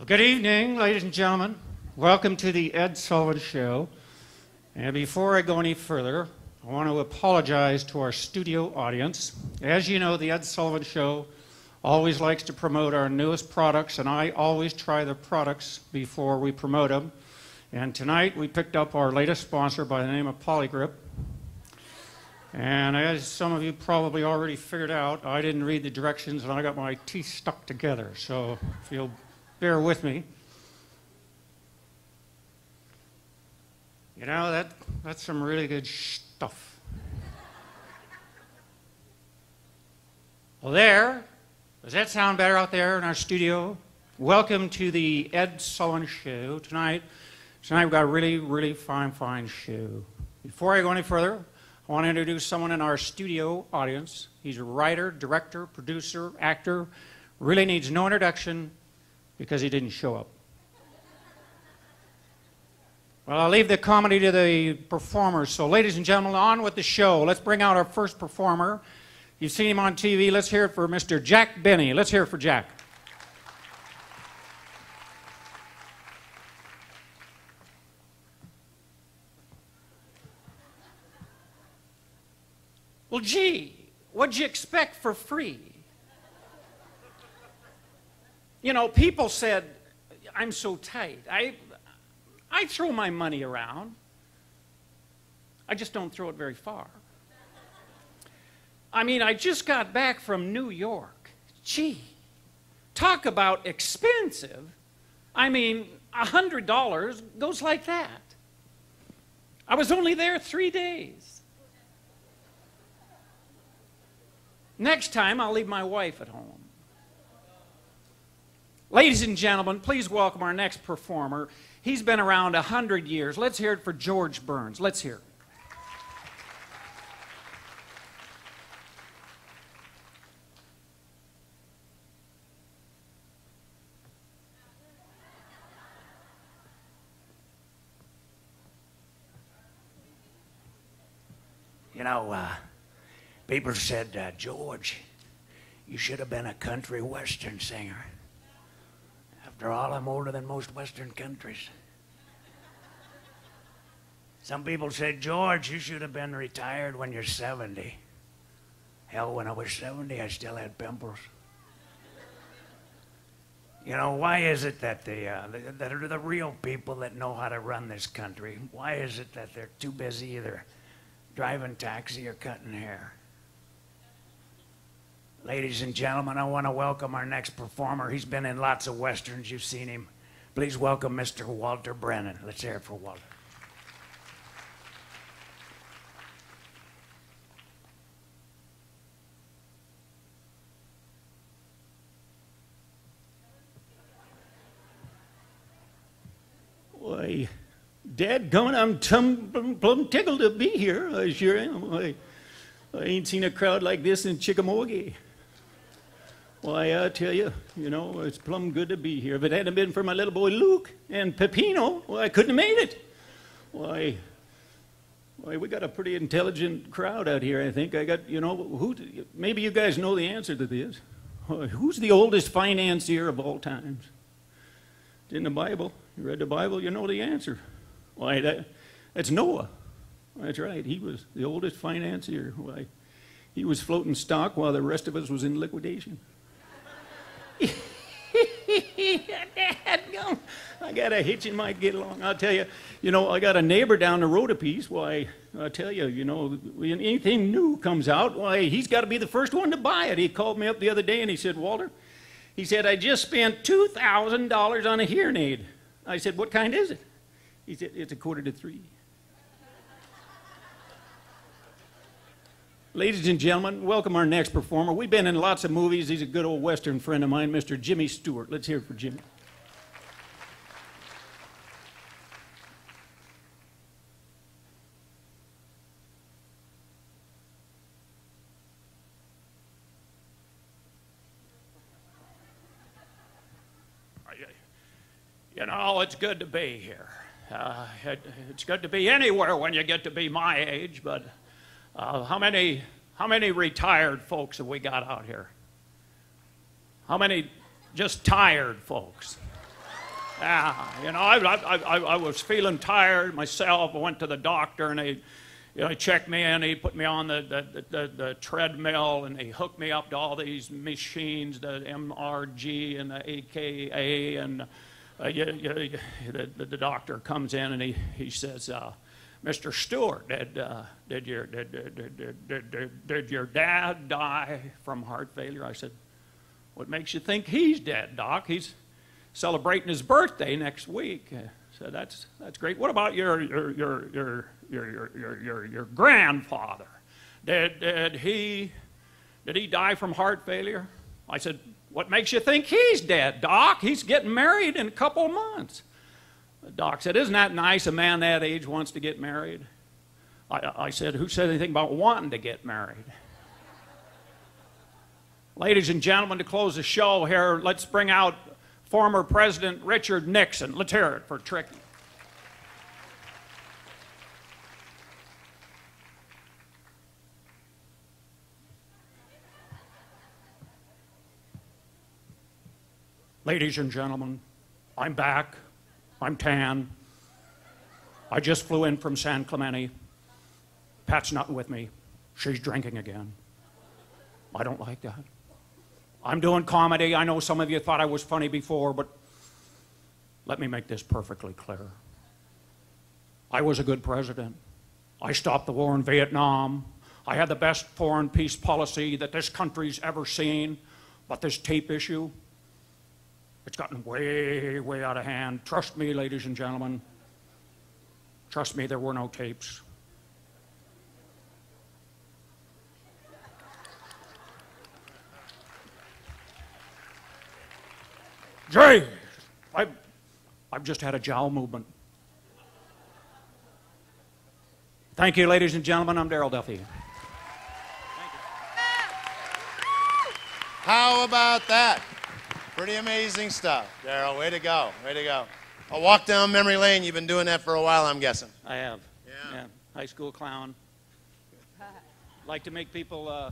Well, good evening, ladies and gentlemen. Welcome to the Ed Sullivan Show. And before I go any further, I want to apologize to our studio audience. As you know, the Ed Sullivan Show always likes to promote our newest products, and I always try the products before we promote them. And tonight we picked up our latest sponsor by the name of Polygrip. And as some of you probably already figured out, I didn't read the directions and I got my teeth stuck together. So if you'll bear with me. You know, that's some really good stuff. Well, does that sound better out there in our studio? Welcome to the Ed Sullivan Show. Tonight we've got a really fine show. Before I go any further, I want to introduce someone in our studio audience. He's a writer, director, producer, actor, really needs no introduction because he didn't show up. Well, I'll leave the comedy to the performers. So, ladies and gentlemen, on with the show. Let's bring out our first performer. You've seen him on TV. Let's hear it for Mr. Jack Benny. Let's hear it for Jack. Well, gee, what'd you expect for free? You know, people said, I'm so tight. I throw my money around. I just don't throw it very far. I mean, I just got back from New York. Gee, talk about expensive. I mean, $100 goes like that. I was only there 3 days. Next time, I'll leave my wife at home. Ladies and gentlemen, please welcome our next performer. He's been around 100 years. Let's hear it for George Burns. Let's hear it. You know, people said, George, you should have been a country western singer. After all, I'm older than most western countries. Some people said, George, you should have been retired when you're 70. Hell, when I was 70, I still had pimples. You know, why is it that the real people that know how to run this country, why is it that they're too busy either driving taxi or cutting hair? Ladies and gentlemen, I want to welcome our next performer. He's been in lots of westerns. You've seen him. Please welcome Mr. Walter Brennan. Let's hear it for Walter. Why, dadgummit, I'm plumb tickled to be here. I sure am. I ain't seen a crowd like this in Chickamauga. Why, I tell you, it's plumb good to be here. If it hadn't been for my little boy Luke and Peppino, well, I couldn't have made it. Why, we got a pretty intelligent crowd out here, I think. I got, maybe you guys know the answer to this. Who's the oldest financier of all times? It's in the Bible. You read the Bible, you know the answer. Why, that's Noah. That's right. He was the oldest financier. Why, he was floating stock while the rest of us was in liquidation. I got a hitch in my get along. I'll tell you, I got a neighbor down the road a piece. Why, I tell you, when anything new comes out, why, he's got to be the first one to buy it. He called me up the other day and he said, Walter, he said, I just spent $2,000 on a hearing aid. I said, what kind is it? He said, it's 2:45. Ladies and gentlemen, welcome our next performer. We've been in lots of movies. He's a good old Western friend of mine, Mr. Jimmy Stewart. Let's hear it for Jimmy. It's good to be here. It's good to be anywhere when you get to be my age, but how many retired folks have we got out here? How many just tired folks? Yeah, you know, I was feeling tired myself. I went to the doctor, and he checked me in. He put me on the treadmill, and he hooked me up to all these machines, the MRG and the AKA, and the doctor comes in and he says, Mr. Stewart, did your dad die from heart failure? I said, what makes you think he's dead, Doc? He's celebrating his birthday next week. So that's great. What about your grandfather? Did he die from heart failure? I said, what makes you think he's dead, Doc? He's getting married in a couple of months. The doc said, isn't that nice? A man that age wants to get married. I said, who said anything about wanting to get married? Ladies and gentlemen, to close the show here, let's bring out former President Richard Nixon. Let's hear it for Tricky. Ladies and gentlemen, I'm back. I'm tan. I just flew in from San Clemente. Pat's not with me. She's drinking again. I don't like that. I'm doing comedy. I know some of you thought I was funny before, but let me make this perfectly clear. I was a good president. I stopped the war in Vietnam. I had the best foreign peace policy that this country's ever seen. But this tape issue, it's gotten way, way out of hand. Trust me, ladies and gentlemen. Trust me, there were no tapes. Jay, I've just had a jowl movement. Thank you, ladies and gentlemen. I'm Darrell Duffey. How about that? Pretty amazing stuff, Darrell. Way to go. Way to go. A walk down memory lane. You've been doing that for a while, I'm guessing. I have. Yeah. High school clown. Like to make people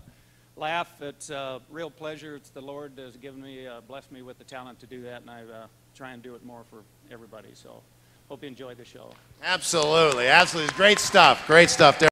laugh. It's a real pleasure. It's the Lord has given me, blessed me with the talent to do that, and I try and do it more for everybody. So hope you enjoyed the show. Absolutely. Absolutely. Great stuff. Great stuff, Darrell.